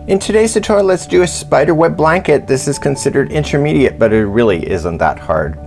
In today's tutorial, let's do a spiderweb blanket. This is considered intermediate, but it really isn't that hard.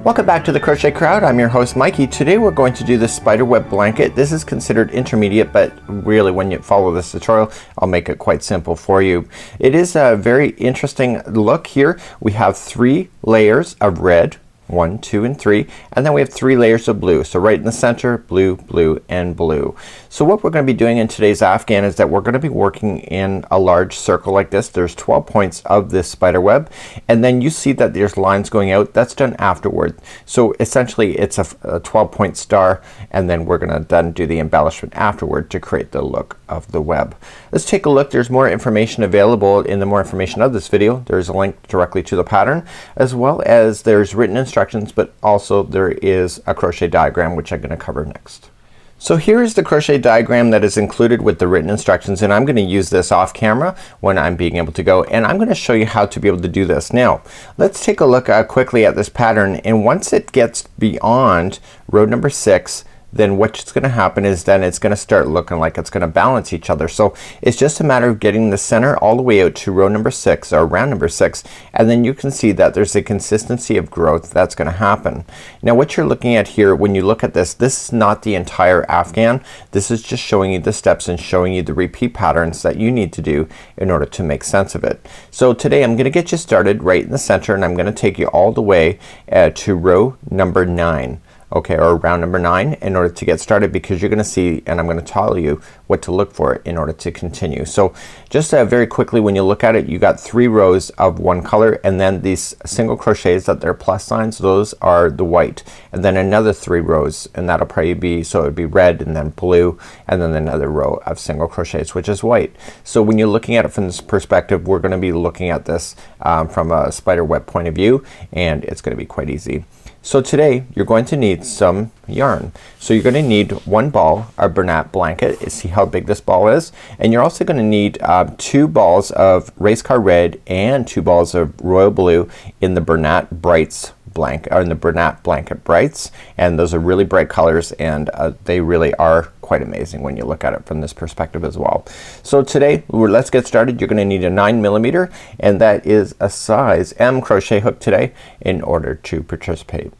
Welcome back to the Crochet Crowd. I'm your host Mikey. Today we're going to do the spiderweb blanket. This is considered intermediate, but really when you follow this tutorial, I'll make it quite simple for you. It is a very interesting look here. We have 3 layers of red. 1, 2, and 3, and then we have 3 layers of blue. So right in the center, blue, blue, and blue. So what we're going to be doing in today's Afghan is that we're going to be working in a large circle like this. There's 12 points of this spider web, and then you see that there's lines going out. That's done afterward. So essentially it's a 12-point star, and then we're gonna then do the embellishment afterward to create the look of the web. Let's take a look. There's more information available in the more information of this video. There's a link directly to the pattern, as well as there's written instructions, but also there is a crochet diagram which I'm gonna cover next. So here is the crochet diagram that is included with the written instructions, and I'm gonna use this off camera when I'm being able to go, and I'm gonna show you how to be able to do this. Now let's take a look quickly at this pattern, and once it gets beyond row number 6, then what's gonna happen is then it's gonna start looking like it's gonna balance each other. So it's just a matter of getting the center all the way out to row number 6 or round number 6, and then you can see that there's a consistency of growth that's gonna happen. Now what you're looking at here, when you look at this is not the entire Afghan. This is just showing you the steps and showing you the repeat patterns that you need to do in order to make sense of it. So today I'm gonna get you started right in the center, and I'm gonna take you all the way to row number 9. Okay, or round number 9 in order to get started, because you're gonna see, and I'm gonna tell you what to look for in order to continue. So just very quickly, when you look at it, you got 3 rows of one color, and then these single crochets that they're plus signs, those are the white, and then another 3 rows, and that'll probably be, so it would be red and then blue, and then another row of single crochets which is white. So when you're looking at it from this perspective, we're gonna be looking at this from a spider web point of view, and it's gonna be quite easy. So today you're going to need some yarn. So you're gonna need 1 ball of Bernat Blanket. See how big this ball is? And you're also gonna need 2 balls of race car red and 2 balls of royal blue in the Bernat Brights Blanket, or in the Bernat Blanket Brights, and those are really bright colors, and they really are quite amazing when you look at it from this perspective as well. So today let's get started. You're gonna need a 9mm, and that is a size M crochet hook today in order to participate.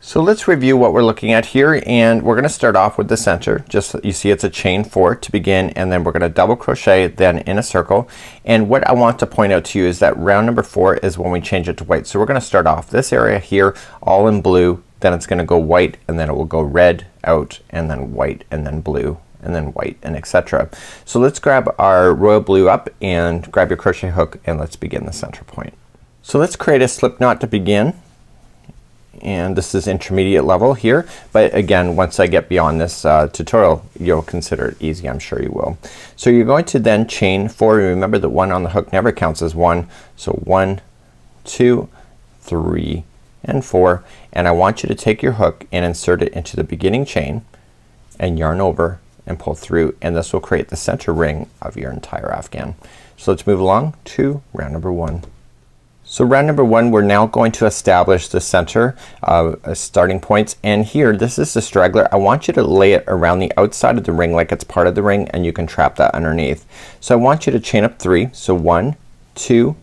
So let's review what we're looking at here, and we're gonna start off with the center. Just you see it's a chain 4 to begin, and then we're gonna double crochet then in a circle. And what I want to point out to you is that round number 4 is when we change it to white. So we're gonna start off this area here all in blue, then it's gonna go white, and then it will go red out, and then white, and then blue, and then white, and etc. So let's grab our royal blue up and grab your crochet hook, and let's begin the center point. So let's create a slip knot to begin, and this is intermediate level here, but again once I get beyond this tutorial you'll consider it easy. I'm sure you will. So you're going to then chain 4. Remember that 1 on the hook never counts as 1. So 1, 2, 3, and 4, and I want you to take your hook and insert it into the beginning chain and yarn over and pull through, and this will create the center ring of your entire Afghan. So let's move along to round number 1. So round number 1, we're now going to establish the center starting points, and here this is the straggler. I want you to lay it around the outside of the ring like it's part of the ring, and you can trap that underneath. So I want you to chain up 3. So 1, 2,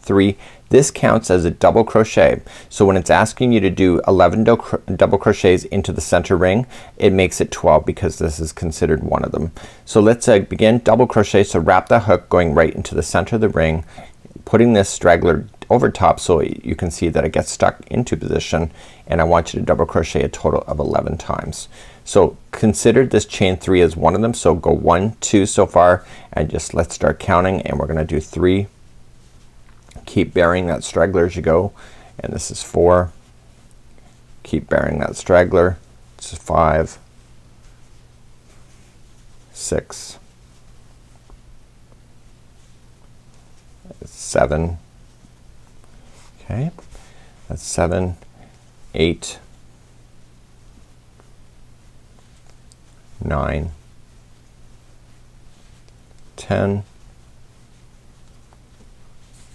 3. This counts as a double crochet. So when it's asking you to do 11 double crochets into the center ring, it makes it 12 because this is considered one of them. So let's begin double crochet. So wrap the hook going right into the center of the ring, putting this straggler over top so you can see that it gets stuck into position, and I want you to double crochet a total of 11 times. So consider this chain 3 as one of them. So go 1, 2 so far, and just let's start counting, and we're gonna do 3. Keep burying that straggler as you go, and this is 4. Keep burying that straggler. This is 5, 6, 7. Okay, that's 7, 8, 9, 10,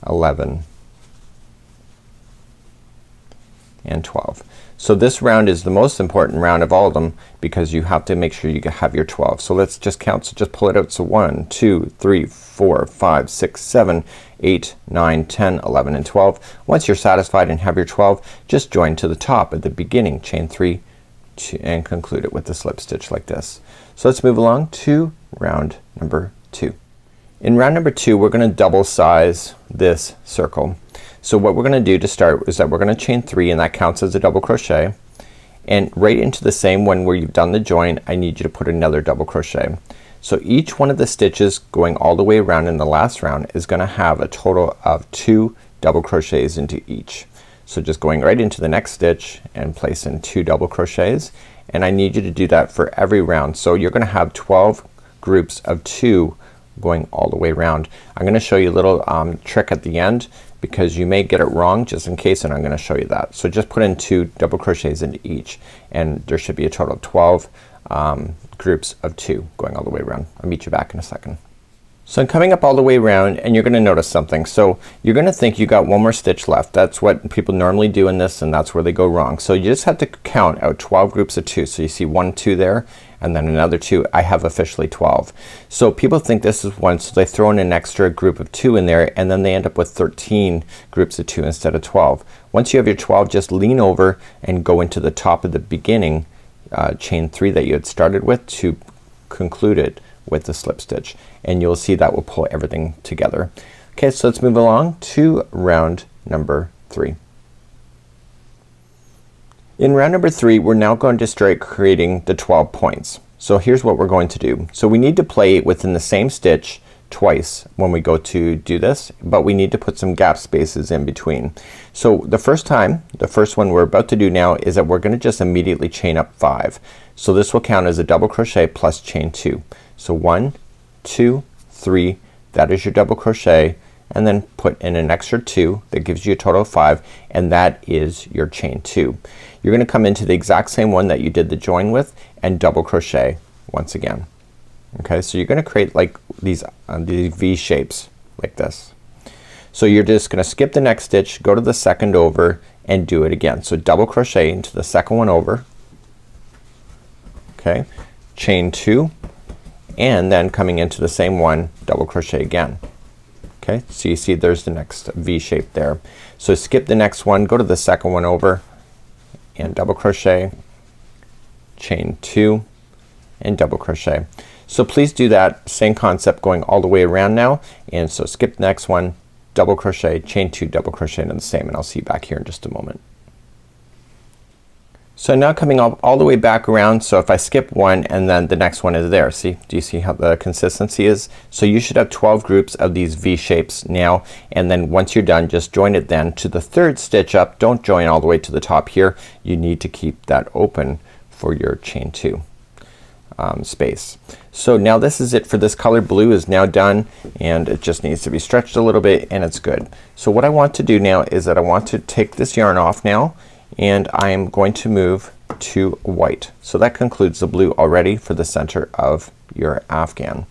11, and 12. So this round is the most important round of all of them because you have to make sure you have your 12. So let's just count. So just pull it out. So 1 2 3 4 5 6 7 8 9 10 11 and 12. Once you're satisfied and have your 12, just join to the top at the beginning, chain 3 and conclude it with the slip stitch like this. So let's move along to round number 2. In round number 2 we're gonna double size this circle. So what we're gonna do to start is that we're gonna chain 3 and that counts as a double crochet, and right into the same one where you've done the join I need you to put another double crochet. So each one of the stitches going all the way around in the last round is gonna have a total of 2 double crochets into each. So just going right into the next stitch and place in 2 double crochets, and I need you to do that for every round. So you're gonna have 12 groups of 2 going all the way around. I'm gonna show you a little trick at the end because you may get it wrong just in case, and I'm gonna show you that. So just put in 2 double crochets into each and there should be a total of 12 groups of 2 going all the way around. I'll meet you back in a second. So I'm coming up all the way around and you're gonna notice something. So you're gonna think you got one more stitch left. That's what people normally do in this, and that's where they go wrong. So you just have to count out 12 groups of 2. So you see 1 2 there and then another 2. I have officially 12. So people think this is 1, so they throw in an extra group of 2 in there and then they end up with 13 groups of 2 instead of 12. Once you have your 12, just lean over and go into the top of the beginning chain 3 that you had started with to conclude it with the slip stitch, and you'll see that will pull everything together. Okay, so let's move along to round number 3. In round number 3 we're now going to start creating the 12 points. So here's what we're going to do. So we need to play within the same stitch twice when we go to do this, but we need to put some gap spaces in between. So the first one we're about to do now is that we're gonna just immediately chain up 5. So this will count as a double crochet plus chain 2. So 1 2 3, that is your double crochet, and then put in an extra 2 that gives you a total of 5, and that is your chain 2. You're gonna come into the exact same one that you did the join with and double crochet once again. Okay, so you're gonna create like these V shapes like this. So you're just gonna skip the next stitch, go to the second over and do it again. So double crochet into the second one over, okay, chain 2, and then coming into the same one double crochet again. Okay, so you see there's the next V shape there. So skip the next one, go to the second one over and double crochet, chain 2 and double crochet. So please do that same concept going all the way around now, and so skip the next one, double crochet, chain 2, double crochet into the same, and I'll see you back here in just a moment. So now coming all the way back around, so if I skip one and then the next one is there, see, do you see how the consistency is? So you should have 12 groups of these V shapes now, and then once you're done just join it then to the third stitch up. Don't join all the way to the top here. You need to keep that open for your chain 2 space. So now this is it for this color. Blue is now done and it just needs to be stretched a little bit and it's good. So what I want to do now is that I want to take this yarn off now, and I am going to move to white. So that concludes the blue already for the center of your Afghan.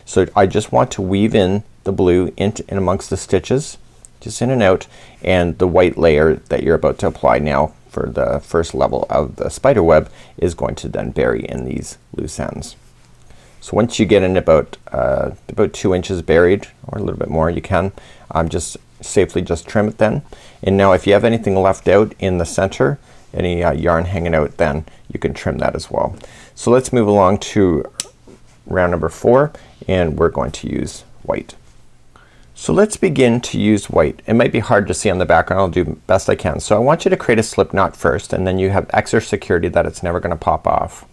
So I just want to weave in the blue in amongst the stitches, just in and out, and the white layer that you're about to apply now for the first level of the spider web is going to then bury in these loose ends. So once you get in about 2 inches buried or a little bit more, you can just safely just trim it then. And now if you have anything left out in the center, any yarn hanging out, then you can trim that as well. So let's move along to round number 4, and we're going to use white. So let's begin to use white. It might be hard to see on the background. I'll do best I can. So I want you to create a slip knot first, and then you have extra security that it's never gonna pop off.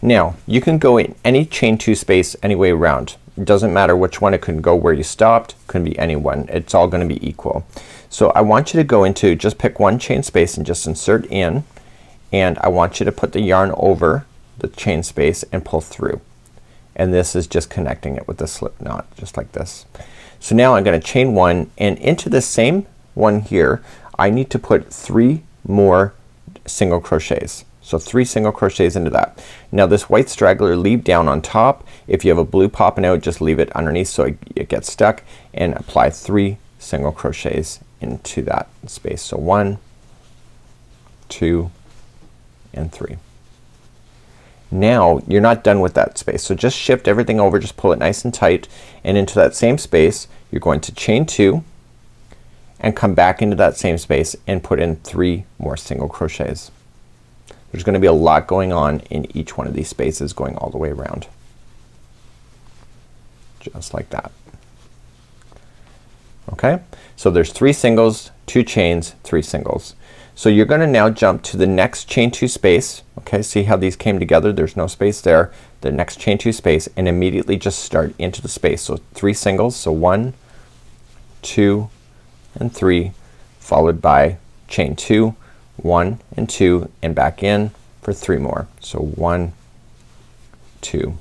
Now you can go in any chain 2 space any way around. It doesn't matter which one. It can go where you stopped, can be any one. It's all gonna be equal. So I want you to go into, just pick one chain space and just insert in, and I want you to put the yarn over the chain space and pull through, and this is just connecting it with the slip knot just like this. So now I'm gonna chain 1, and into the same one here I need to put 3 more single crochets. So 3 single crochets into that. Now this white straggler leave down on top. If you have a blue popping out, just leave it underneath so it gets stuck, and apply 3 single crochets into that space. So 1, 2 and 3. Now you're not done with that space, so just shift everything over, just pull it nice and tight, and into that same space you're going to chain 2 and come back into that same space and put in 3 more single crochets. There's gonna be a lot going on in each one of these spaces going all the way around. Just like that. Okay, so there's 3 singles, 2 chains, 3 singles. So you're gonna now jump to the next chain 2 space. Okay, see how these came together? There's no space there. The next chain 2 space, and immediately just start into the space. So 3 singles, so 1, 2 and 3, followed by chain 2, 1 and 2, and back in for 3 more. So 1, 2,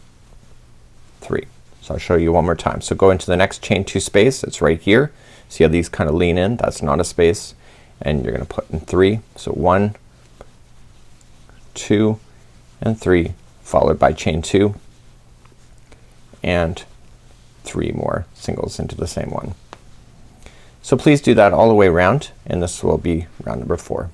3. So I'll show you one more time. So go into the next chain 2 space. It's right here. See how these kind of lean in? That's not a space. And you're gonna put in 3. So 1, 2 and 3, followed by chain 2 and 3 more singles into the same one. So please do that all the way around, and this will be round number 4.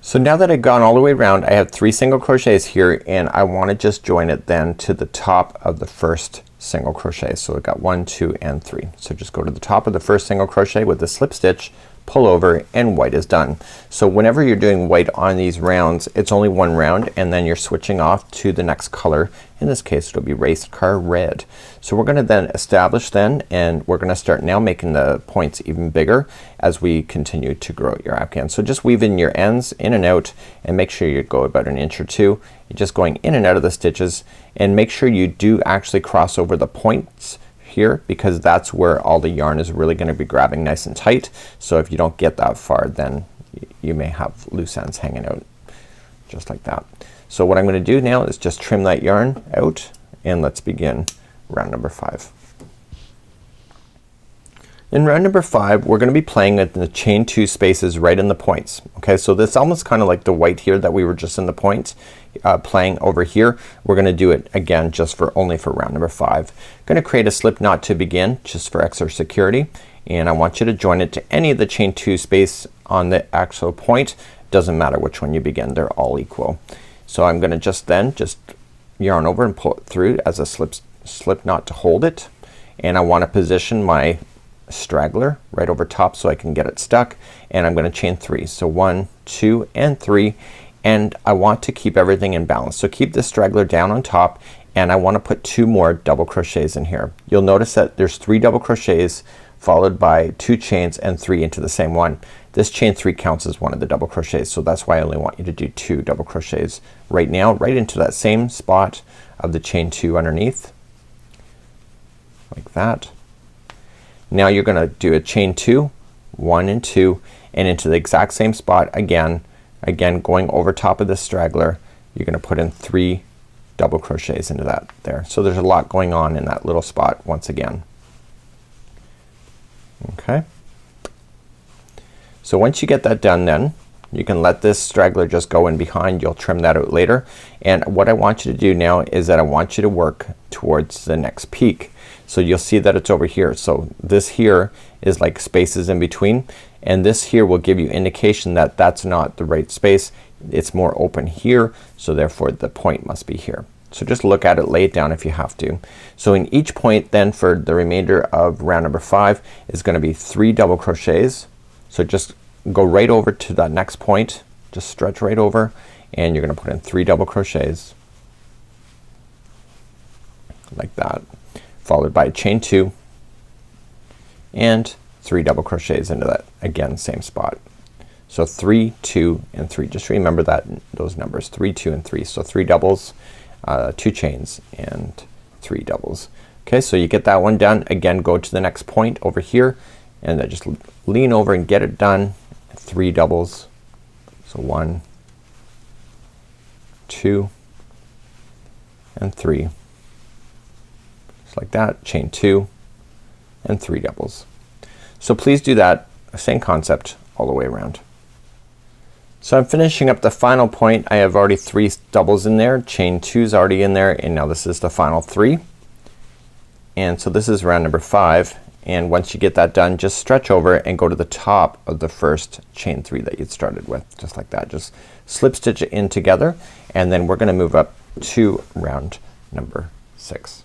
So now that I've gone all the way around, I have 3 single crochets here, and I want to just join it then to the top of the first single crochet. So I've got 1, 2 and 3. So just go to the top of the first single crochet with the slip stitch, pull over, and white is done. So whenever you're doing white on these rounds, it's only one round, and then you're switching off to the next color. In this case it'll be race car red. So we're gonna then establish then, and we're gonna start now making the points even bigger as we continue to grow your Afghan. So just weave in your ends in and out, and make sure you go about 1 inch or 2. You're just going in and out of the stitches, and make sure you do actually cross over the points here, because that's where all the yarn is really gonna be grabbing nice and tight. So if you don't get that far, then you may have loose ends hanging out just like that. So what I'm gonna do now is just trim that yarn out, and let's begin round number 5. In round number 5 we're gonna be playing at the chain 2 spaces right in the points. Okay, so this almost kind of like the white here that we were just in the points playing over here. We're gonna do it again just for only for round number 5. Gonna create a slip knot to begin just for extra security, and I want you to join it to any of the chain 2 space on the actual point. Doesn't matter which one you begin, they're all equal. So I'm gonna just yarn over and pull it through as a slip knot to hold it, and I want to position my straggler right over top so I can get it stuck, and I'm gonna chain 3. So 1, 2 and 3, and I want to keep everything in balance. So keep the straggler down on top, and I want to put 2 more double crochets in here. You'll notice that there's 3 double crochets followed by 2 chains and 3 into the same one. This chain 3 counts as one of the double crochets, so that's why I only want you to do 2 double crochets right now, right into that same spot of the chain 2 underneath, like that. Now you're gonna do a chain 2, 1 and 2, and into the exact same spot again going over top of the straggler, you're gonna put in 3 double crochets into that there. So there's a lot going on in that little spot once again. Okay, so once you get that done, then you can let this straggler just go in behind. You'll trim that out later, and what I want you to do now is that I want you to work towards the next peak. So you'll see that it's over here. So this here is like spaces in between, and this here will give you indication that that's not the right space. It's more open here, so therefore the point must be here. So just look at it, lay it down if you have to. So in each point then for the remainder of round number 5 is gonna be 3 double crochets. So just go right over to that next point, just stretch right over, and you're gonna put in 3 double crochets like that, followed by a chain 2 and 3 double crochets into that again same spot. So 3, 2 and 3. Just remember that those numbers 3, 2 and 3. So 3 doubles, 2 chains and 3 doubles. Okay, so you get that one done. Again, go to the next point over here, and then just lean over and get it done. 3 doubles. So 1, 2 and 3. Just like that. Chain 2 and 3 doubles. So please do that same concept all the way around. So I'm finishing up the final point. I have already 3 doubles in there, chain 2 is already in there, and now this is the final 3. And so this is round number 5, And once you get that done, just stretch over and go to the top of the first chain 3 that you'd started with, just like that. Just slip stitch it in together, and then we're gonna move up to round number 6.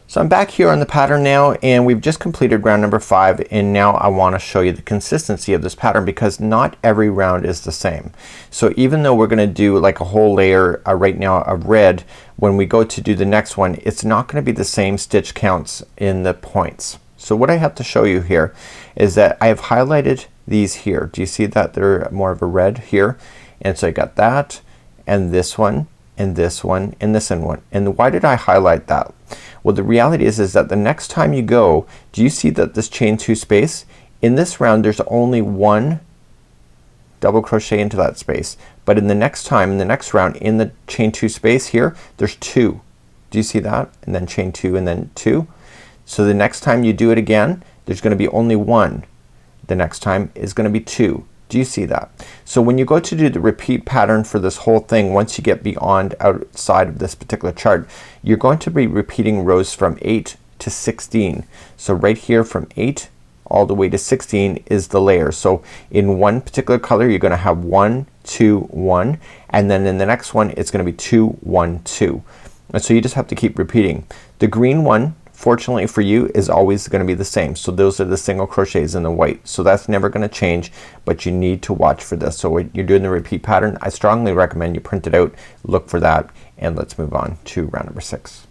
So I'm back here on the pattern now, and we've just completed round number 5, and now I want to show you the consistency of this pattern because not every round is the same. So even though we're gonna do like a whole layer right now of red, when we go to do the next one, it's not gonna be the same stitch counts in the points. So what I have to show you here is that I have highlighted these here. Do you see that they're more of a red here? And so I got that, and this one, and this one, and this one. And why did I highlight that? Well, the reality is that the next time you go, do you see that this chain 2 space in this round, there's only 1 double crochet into that space, but in the next time, in the next round, in the chain 2 space here, there's 2. Do you see that? And then chain 2 and then 2. So the next time you do it again, there's gonna be only 1. The next time is gonna be 2. Do you see that? So when you go to do the repeat pattern for this whole thing, once you get beyond outside of this particular chart, you're going to be repeating rows from 8 to 16. So right here from 8 all the way to 16 is the layer. So in one particular color you're gonna have 1 2 1, and then in the next one it's gonna be 2 1 2. And so you just have to keep repeating. The green one, fortunately for you, is always gonna be the same. So those are the single crochets in the white. So that's never gonna change, but you need to watch for this. So when you're doing the repeat pattern, I strongly recommend you print it out, look for that, and let's move on to round number 6.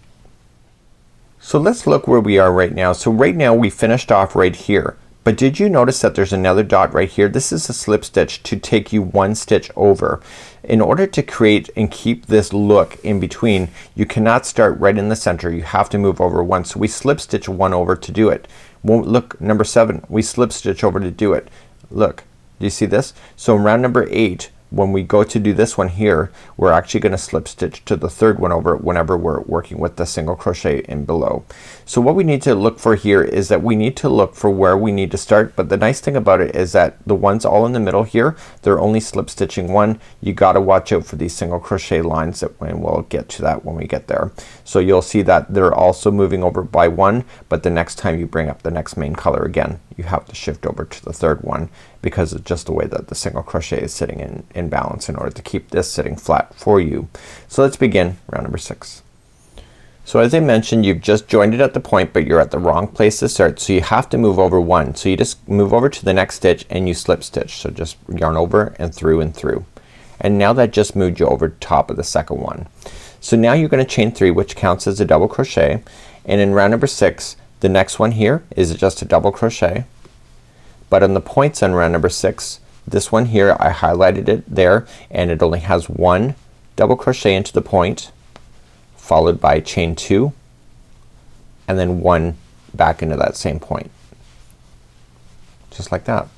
So let's look where we are right now. So right now we finished off right here. But did you notice that there's another dot right here? This is a slip stitch to take you 1 stitch over. In order to create and keep this look in between, you cannot start right in the center. You have to move over 1. So we slip stitch 1 over to do it. Well, look, number 7, we slip stitch over to do it. Look, do you see this? So in round number 8, when we go to do this one here, we're actually gonna slip stitch to the 3rd one over whenever we're working with the single crochet in below. So what we need to look for here is that we need to look for where we need to start, but the nice thing about it is that the ones all in the middle here, they're only slip stitching 1. You gotta watch out for these single crochet lines, and we'll get to that when we get there. So you'll see that they're also moving over by 1, but the next time you bring up the next main color again, you have to shift over to the 3rd one because it's just the way that the single crochet is sitting in balance in order to keep this sitting flat for you. So let's begin round number 6. So as I mentioned, you've just joined it at the point, but you're at the wrong place to start, so you have to move over 1. So you just move over to the next stitch and you slip stitch. So just yarn over and through and through. And now that just moved you over top of the second one. So now you're gonna chain 3, which counts as a double crochet, and in round number 6 the next one here is just a double crochet, but on the points on round number 6, this one here I highlighted it there, and it only has 1 double crochet into the point, followed by chain 2, and then 1 back into that same point, just like that.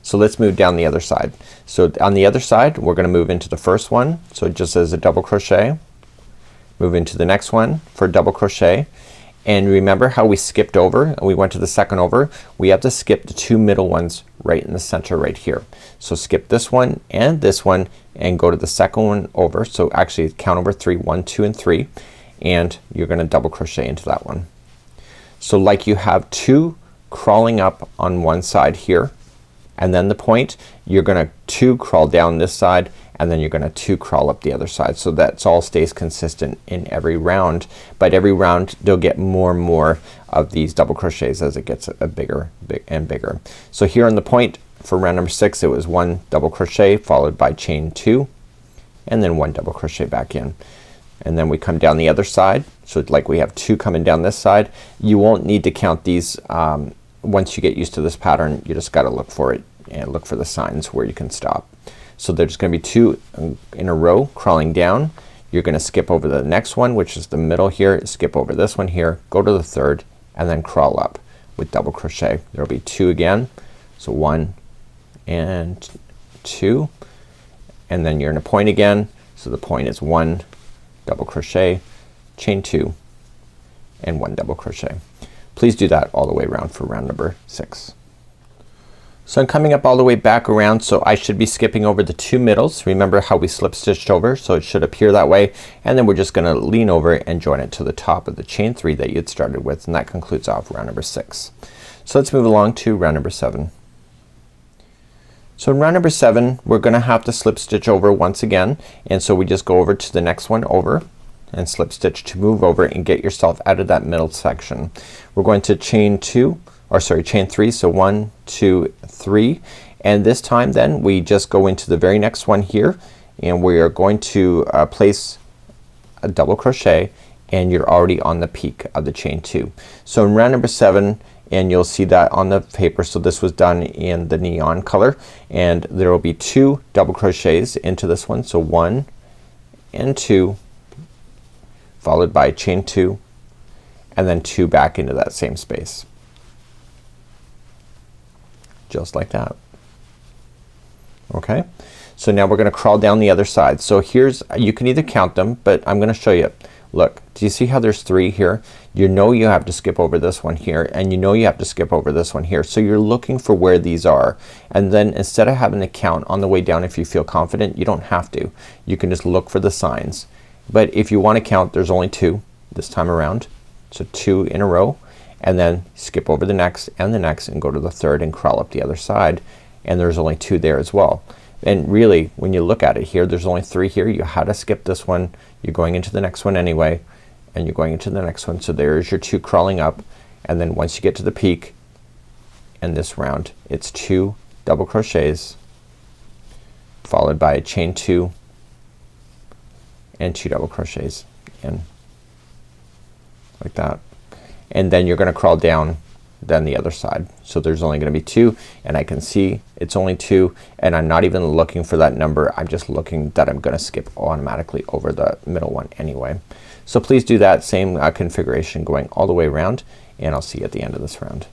So let's move down the other side. So on the other side we're gonna move into the first one, so just as a double crochet, move into the next one for a double crochet, and remember how we skipped over and we went to the second over? We have to skip the 2 middle ones right in the center right here. So skip this one and go to the second one over. So actually count over 3, 1 2 and 3, and you're gonna double crochet into that one. So like you have 2 crawling up on one side here, and then the point, you're gonna 2 crawl down this side, and then you're gonna 2 crawl up the other side. So that's all stays consistent in every round, but every round they'll get more and more of these double crochets as it gets bigger and bigger. So here on the point for round number 6, it was 1 double crochet followed by chain 2, and then 1 double crochet back in, and then we come down the other side. So like we have 2 coming down this side. You won't need to count these once you get used to this pattern. You just gotta look for it and look for the signs where you can stop. So there's gonna be 2 in a row crawling down. You're gonna skip over the next one, which is the middle here, skip over this one here, go to the 3rd, and then crawl up with double crochet. There'll be 2 again, so 1 and 2, and then you're in a point again. So the point is 1 double crochet, chain 2, and 1 double crochet. Please do that all the way around for round number 6. So I'm coming up all the way back around, so I should be skipping over the 2 middles. Remember how we slip stitched over, so it should appear that way, and then we're just gonna lean over and join it to the top of the chain 3 that you had started with, and that concludes off round number 6. So let's move along to round number 7. So in round number 7 we're gonna have to slip stitch over once again, and so we just go over to the next one over and slip stitch to move over and get yourself out of that middle section. We're going to chain 3, so 1, 2, 3, and this time then we just go into the very next one here, and we are going to place a double crochet, and you're already on the peak of the chain 2. So in round number 7, and you'll see that on the paper, so this was done in the neon color, and there will be 2 double crochets into this one, so 1 and 2 followed by chain 2 and then 2 back into that same space. Just like that. Okay, so now we're gonna crawl down the other side. So here's, you can either count them, but I'm gonna show you. Look, do you see how there's 3 here? You know you have to skip over this one here, and you know you have to skip over this one here. So you're looking for where these are, and then instead of having to count on the way down, if you feel confident, you don't have to. You can just look for the signs. But if you want to count, there's only 2 this time around. So 2 in a row, and then skip over the next and the next and go to the 3rd and crawl up the other side, and there's only 2 there as well. And really when you look at it here, there's only 3 here. You had to skip this one, you're going into the next one anyway, and you're going into the next one. So there's your 2 crawling up, and then once you get to the peak in this round, it's 2 double crochets followed by a chain 2 and 2 double crochets in, like that. And then you're gonna crawl down then the other side. So there's only gonna be 2, and I can see it's only 2, and I'm not even looking for that number. I'm just looking that I'm gonna skip automatically over the middle one anyway. So please do that same configuration going all the way around, and I'll see you at the end of this round.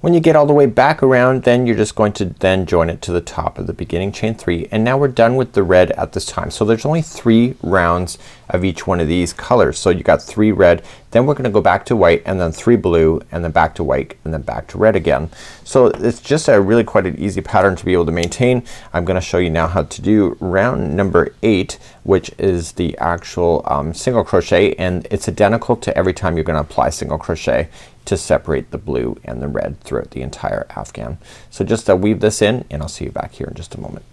When you get all the way back around, then you're just going to then join it to the top of the beginning chain 3, and now we're done with the red at this time. So there's only 3 rounds of each one of these colors. So you got 3 red, then we're gonna go back to white, and then 3 blue, and then back to white, and then back to red again. So it's just a really quite an easy pattern to be able to maintain. I'm gonna show you now how to do round number 8, which is the actual single crochet, and it's identical to every time you're gonna apply single crochet to separate the blue and the red throughout the entire Afghan. So just weave this in, and I'll see you back here in just a moment.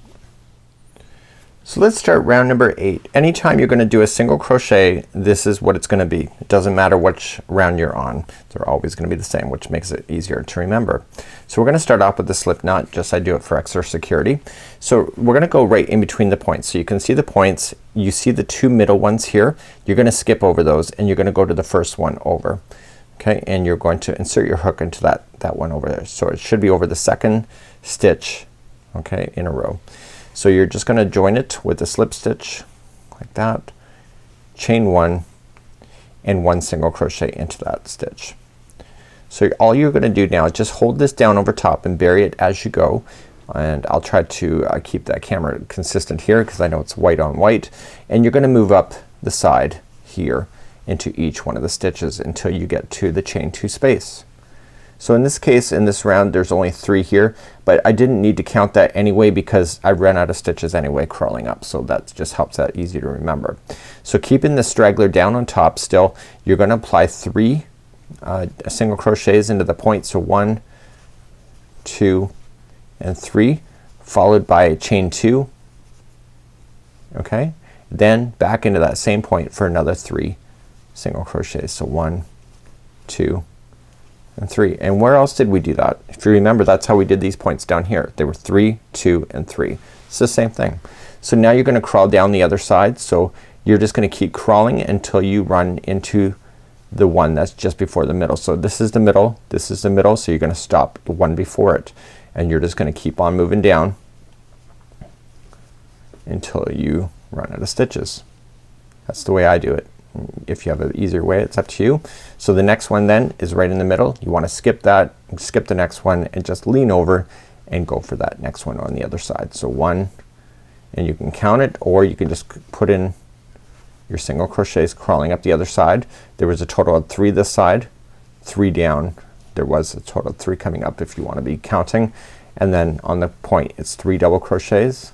So let's start round number 8. Anytime you're gonna do a single crochet, this is what it's gonna be. It doesn't matter which round you're on. They're always gonna be the same, which makes it easier to remember. So we're gonna start off with the slip knot, just I do it for extra security. So we're gonna go right in between the points. So you can see the points, you see the 2 middle ones here. You're gonna skip over those, and you're gonna go to the first one over. Okay, and you're going to insert your hook into that one over there. So it should be over the 2nd stitch, okay, in a row. So you're just gonna join it with a slip stitch like that, chain 1 and 1 single crochet into that stitch. So all you're gonna do now is just hold this down over top and bury it as you go, and I'll try to keep that camera consistent here because I know it's white on white, and you're gonna move up the side here into each one of the stitches until you get to the chain 2 space. So in this case, in this round, there's only 3 here, but I didn't need to count that anyway because I ran out of stitches anyway crawling up, so that just helps that easy to remember. So keeping the straggler down on top still, you're gonna apply 3 single crochets into the point. So 1, 2 and 3, followed by a chain 2, okay, then back into that same point for another 3 single crochets. So 1, 2 and 3. And where else did we do that? If you remember, that's how we did these points down here. They were 3, 2 and 3. It's the same thing. So now you're gonna crawl down the other side. So you're just gonna keep crawling until you run into the one that's just before the middle. So this is the middle, this is the middle, so you're gonna stop the one before it, and you're just gonna keep on moving down until you run out of stitches. That's the way I do it. If you have an easier way, it's up to you. So the next one then is right in the middle. You want to skip that, skip the next one, and just lean over and go for that next one on the other side. So 1, and you can count it, or you can just put in your single crochets crawling up the other side. There was a total of 3 this side, 3 down there was a total of 3 coming up if you want to be counting. And then on the point it's 3 double crochets,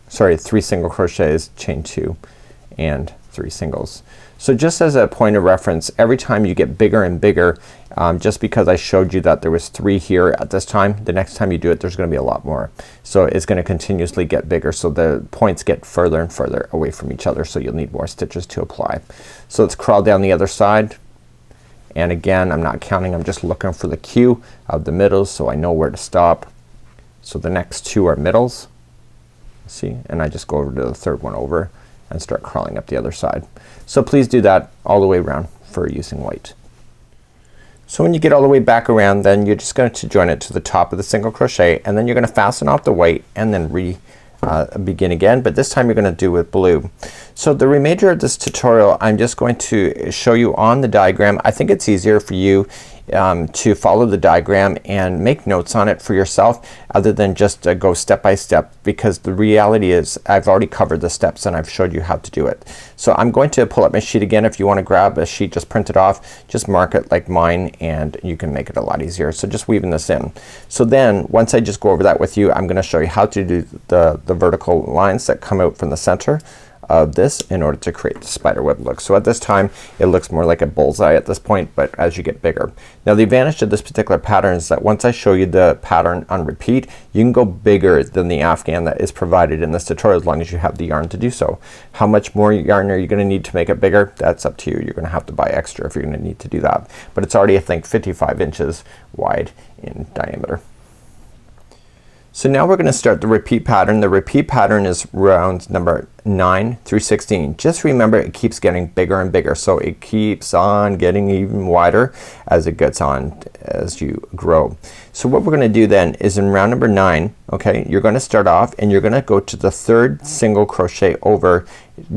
sorry, 3 single crochets, chain 2 and 3 singles. So just as a point of reference, every time you get bigger and bigger, just because I showed you that there was 3 here at this time, the next time you do it there's gonna be a lot more. So it's gonna continuously get bigger, so the points get further and further away from each other, so you'll need more stitches to apply. So let's crawl down the other side, and again I'm not counting, I'm just looking for the cue of the middles so I know where to stop. So the next 2 are middles, see, and I just go over to the third one over and start crawling up the other side. So please do that all the way around for using white. So when you get all the way back around, then you're just going to join it to the top of the single crochet, and then you're gonna fasten off the white and then begin again, but this time you're gonna do with blue. So the remainder of this tutorial I'm just going to show you on the diagram. I think it's easier for you to follow the diagram and make notes on it for yourself other than just go step by step, because the reality is I've already covered the steps and I've showed you how to do it. So I'm going to pull up my sheet again. If you want to grab a sheet, just print it off, just mark it like mine, and you can make it a lot easier. So just weaving this in. So then once I just go over that with you, I'm gonna show you how to do the vertical lines that come out from the center of this in order to create the spider web look. So at this time it looks more like a bullseye at this point, but as you get bigger. Now the advantage of this particular pattern is that once I show you the pattern on repeat, you can go bigger than the Afghan that is provided in this tutorial as long as you have the yarn to do so. How much more yarn are you gonna need to make it bigger? That's up to you. You're gonna have to buy extra if you're gonna need to do that. But it's already I think 55 inches wide in diameter. So now we're gonna start the repeat pattern. The repeat pattern is rounds number 9 through 16. Just remember it keeps getting bigger and bigger, so it keeps on getting even wider as it gets on as you grow. So what we're gonna do then is in round number 9, okay, you're gonna start off and you're gonna go to the third single crochet over,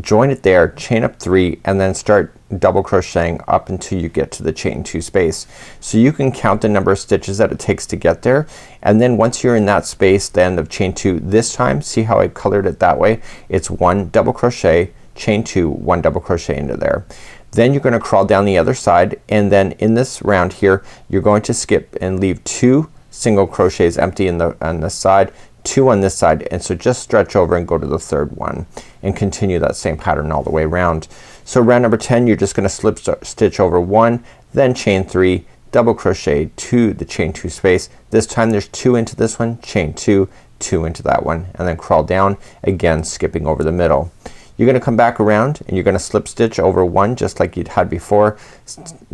join it there, chain up 3, and then start double crocheting up until you get to the chain 2 space. So you can count the number of stitches that it takes to get there, and then once you're in that space, the end of chain 2, this time see how I colored it that way? It's 1 double crochet, chain 2, 1 double crochet into there. Then you're gonna crawl down the other side, and then in this round here you're going to skip and leave 2 single crochets empty on this side, 2 on this side, and so just stretch over and go to the third one and continue that same pattern all the way around. So round number 10 you're just gonna slip stitch over 1, then chain 3, double crochet to the chain 2 space. This time there's 2 into this one, chain 2, 2 into that one, and then crawl down again, skipping over the middle. You're gonna come back around and you're gonna slip stitch over 1 just like you'd had before,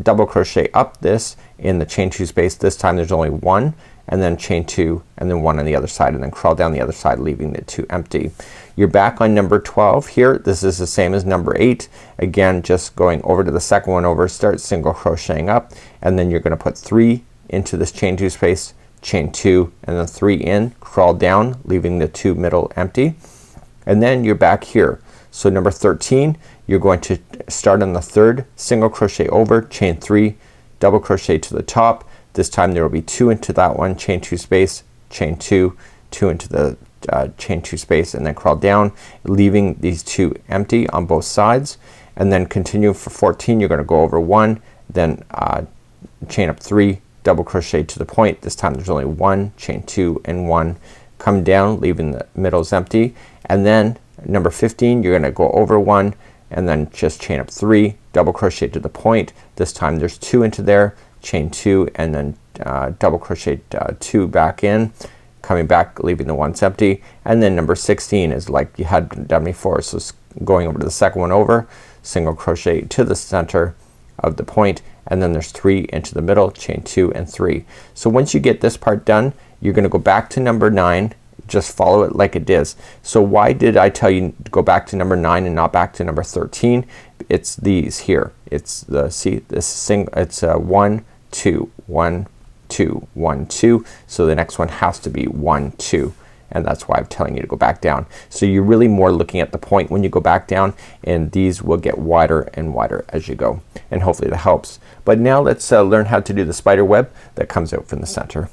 double crochet up this in the chain 2 space. This time there's only 1, and then chain 2 and then 1 on the other side, and then crawl down the other side leaving the 2 empty. You're back on number 12 here. This is the same as number 8. Again, just going over to the second one over, start single crocheting up, and then you're gonna put 3 into this chain 2 space, chain 2, and then 3 in, crawl down leaving the 2 middle empty, and then you're back here. So number 13 you're going to start on the third single crochet over, chain 3, double crochet to the top. This time there will be 2 into that one, chain 2 space, chain 2, 2 into the chain 2 space, and then crawl down leaving these 2 empty on both sides, and then continue for 14. You're gonna go over 1, then chain up 3, double crochet to the point. This time there's only 1, chain 2 and 1, come down leaving the middles empty, and then number 15 you're gonna go over 1 and then just chain up 3, double crochet to the point. This time there's 2 into there, chain 2, and then double crochet 2 back in, coming back leaving the ones empty, and then number 16 is like you had done before. So going over to the second one over, single crochet to the center of the point, and then there's 3 into the middle, chain 2 and 3. So once you get this part done, you're gonna go back to number 9. Just follow it like it is. So why did I tell you to go back to number 9 and not back to number 13? It's these here. It's the, see this single, it's 1 2 1 2 1 2. So the next one has to be 1 2, and that's why I'm telling you to go back down. So you're really more looking at the point when you go back down, and these will get wider and wider as you go, and hopefully that helps. But now let's learn how to do the spider web that comes out from the center.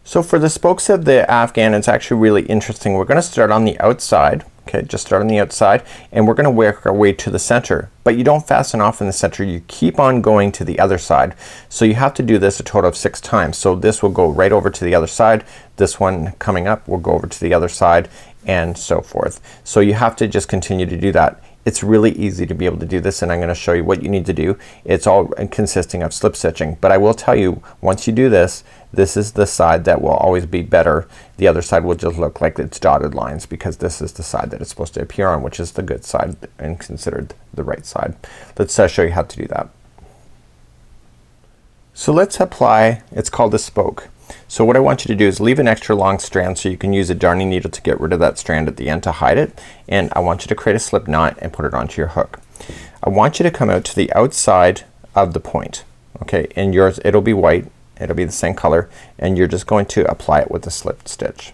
So for the spokes of the Afghan, it's actually really interesting. We're gonna start on the outside, Okay, just start on the outside and we're gonna work our way to the center, but you don't fasten off in the center, you keep on going to the other side. So you have to do this a total of 6 times. So this will go right over to the other side, this one coming up will go over to the other side, and so forth. So you have to just continue to do that. It's really easy to be able to do this, and I'm gonna show you what you need to do. It's all consisting of slip stitching, but I will tell you, once you do this, this is the side that will always be better. The other side will just look like it's dotted lines because this is the side that it's supposed to appear on, which is the good side and considered the right side. Let's show you how to do that. So let's apply, it's called a spoke. So what I want you to do is leave an extra long strand so you can use a darning needle to get rid of that strand at the end to hide it, and I want you to create a slip knot and put it onto your hook. I want you to come out to the outside of the point, okay, and yours, it'll be white, it'll be the same color, and you're just going to apply it with a slip stitch.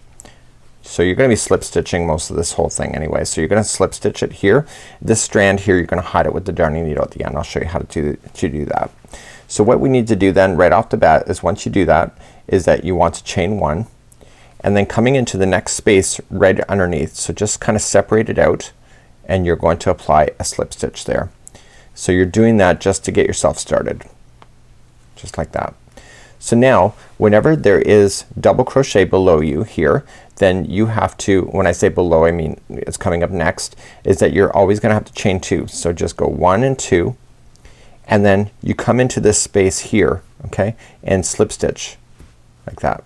So you're gonna be slip stitching most of this whole thing anyway. So you're gonna slip stitch it here. This strand here, you're gonna hide it with the darning needle at the end. I'll show you how to do that. So what we need to do then right off the bat is, once you do that, is that you want to chain 1 and then coming into the next space right underneath. So just kind of separate it out and you're going to apply a slip stitch there. So you're doing that just to get yourself started. Just like that. So now whenever there is double crochet below you here, then you have to, when I say below I mean it's coming up next, is that you're always gonna have to chain 2. So just go 1 and 2 and then you come into this space here, okay, and slip stitch like that.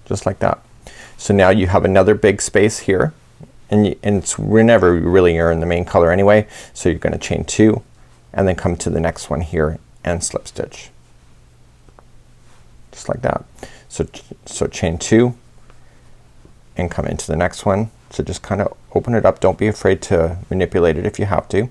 Just like that. So now you have another big space here, and it's whenever you really are in the main color anyway. So you're gonna chain 2 and then come to the next one here and slip stitch. Just like that. So chain 2 and come into the next one. So just kind of open it up. Don't be afraid to manipulate it if you have to.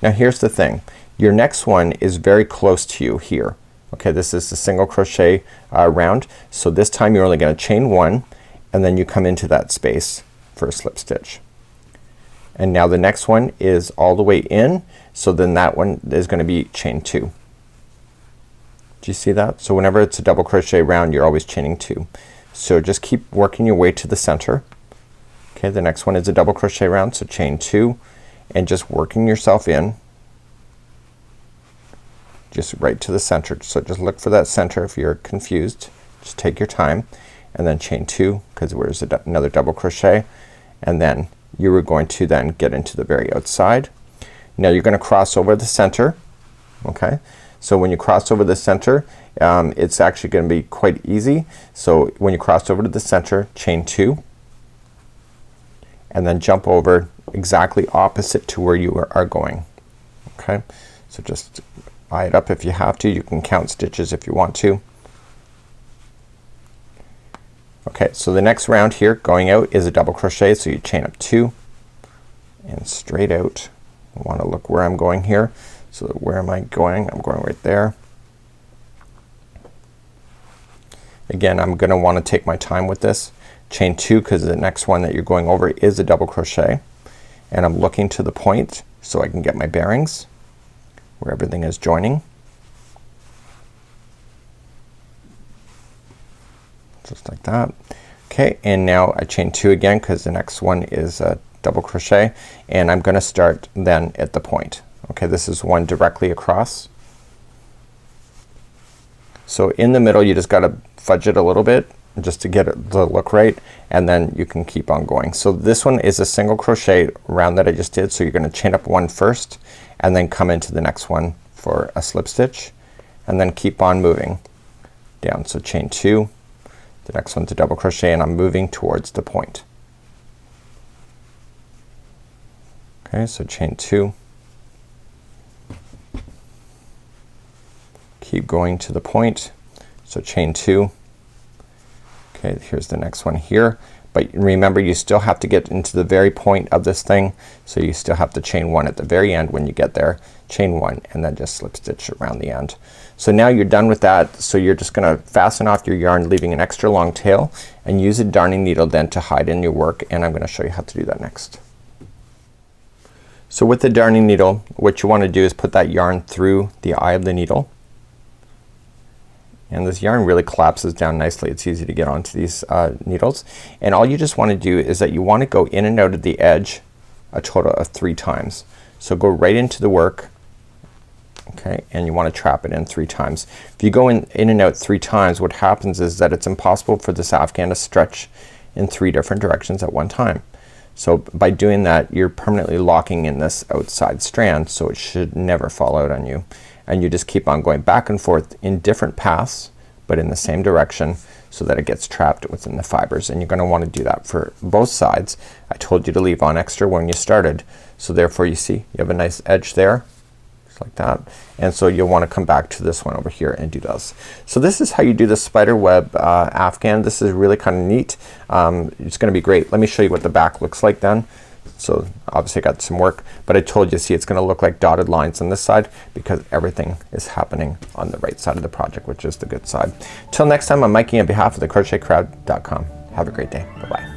Now here's the thing. Your next one is very close to you here. Okay, this is the single crochet round. So this time you're only gonna chain 1 and then you come into that space for a slip stitch. And now the next one is all the way in, so then that one is gonna be chain 2. Do you see that? So whenever it's a double crochet round, you're always chaining 2. So just keep working your way to the center. Okay, the next one is a double crochet round, so chain 2 and just working yourself in just right to the center. So just look for that center if you're confused. Just take your time and then chain 2 because there's another double crochet, and then you are going to then get into the very outside. Now you're gonna cross over the center. Okay, so when you cross over the center, it's actually gonna be quite easy. So when you cross over to the center, chain 2 and then jump over exactly opposite to where you are going. Okay, so just eye it up if you have to. You can count stitches if you want to. Okay, so the next round here going out is a double crochet, so you chain up 2 and straight out. I want to look where I'm going here. So where am I going? I'm going right there. Again, I'm gonna want to take my time with this. Chain 2 because the next one that you're going over is a double crochet, and I'm looking to the point so I can get my bearings where everything is joining. Just like that. Okay, and now I chain 2 again because the next one is a double crochet, and I'm gonna start then at the point. Okay, this is one directly across. So in the middle you just gotta fudge it a little bit just to get it to look right, and then you can keep on going. So this one is a single crochet round that I just did, so you're gonna chain up 1 first and then come into the next one for a slip stitch and then keep on moving down. So chain 2, the next one's a double crochet, and I'm moving towards the point. Okay, so chain 2, keep going to the point, so chain 2. Okay, here's the next one here, but remember you still have to get into the very point of this thing, so you still have to chain 1 at the very end. When you get there, chain 1 and then just slip stitch around the end. So now you're done with that. So you're just gonna fasten off your yarn, leaving an extra long tail, and use a darning needle then to hide in your work, and I'm gonna show you how to do that next. So with the darning needle, what you want to do is put that yarn through the eye of the needle and this yarn really collapses down nicely. It's easy to get onto these needles, and all you just want to do is that you want to go in and out of the edge a total of 3 times. So go right into the work, okay, and you want to trap it in 3 times. If you go in and out 3 times, what happens is that it's impossible for this Afghan to stretch in 3 different directions at one time. So by doing that, you're permanently locking in this outside strand, so it should never fall out on you. And you just keep on going back and forth in different paths, but in the same direction, so that it gets trapped within the fibers. And you're gonna want to do that for both sides. I told you to leave on extra when you started, so therefore you see you have a nice edge there, just like that. And so you'll want to come back to this one over here and do those. So this is how you do the Spiderweb Afghan. This is really kind of neat. It's gonna be great. Let me show you what the back looks like then. So obviously I got some work, but I told you, see, it's gonna look like dotted lines on this side because everything is happening on the right side of the project, which is the good side. Till next time, I'm Mikey on behalf of the crochetcrowd.com. Have a great day. Bye bye.